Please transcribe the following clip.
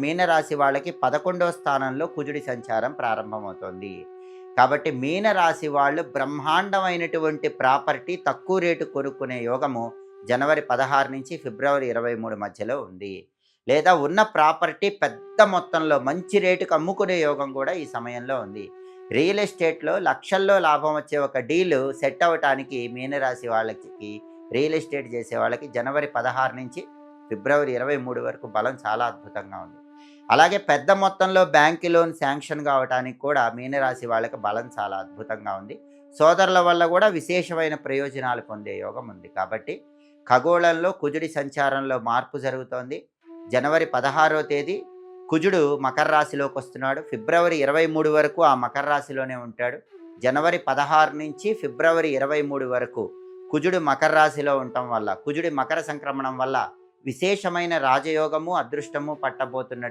మీనరాశి వాళ్ళకి 11వ స్థానంలో కుజుడి సంచారం ప్రారంభమవుతోంది. కాబట్టి మీనరాశి వాళ్ళు బ్రహ్మాండమైనటువంటి ప్రాపర్టీ తక్కువ రేటు కొనుక్కునే యోగము జనవరి 16 నుంచి ఫిబ్రవరి 23 మధ్యలో ఉంది. లేదా ఉన్న ప్రాపర్టీ పెద్ద మొత్తంలో మంచి రేటుకి అమ్ముకునే యోగం కూడా ఈ సమయంలో ఉంది. రియల్ ఎస్టేట్‌లో లక్షల్లో లాభం వచ్చే ఒక డీలు సెట్ అవ్వటానికి మీనరాశి వాళ్ళకి, రియల్ ఎస్టేట్ చేసే వాళ్ళకి జనవరి 16 నుంచి ఫిబ్రవరి 23 వరకు బలం చాలా అద్భుతంగా ఉంది. అలాగే పెద్ద మొత్తంలో బ్యాంక్ లోన్ శాంక్షన్ కావటానికి కూడా మీనరాశి వాళ్ళకి బలం చాలా అద్భుతంగా ఉంది. సోదరుల వల్ల కూడా విశేషమైన ప్రయోజనాలు పొందే యోగం ఉంది. కాబట్టి ఖగోళంలో కుజుడి సంచారంలో మార్పు జరుగుతోంది. జనవరి 16వ తేదీ కుజుడు మకర రాశిలోకి వస్తున్నాడు. ఫిబ్రవరి 23 వరకు ఆ మకర రాశిలోనే ఉంటాడు. జనవరి 16 నుంచి ఫిబ్రవరి 23 వరకు కుజుడు మకర రాశిలో ఉండటం వల్ల, కుజుడి మకర సంక్రమణం వల్ల విశేషమైన రాజయోగము, అదృష్టము పట్టబోతున్నటువంటి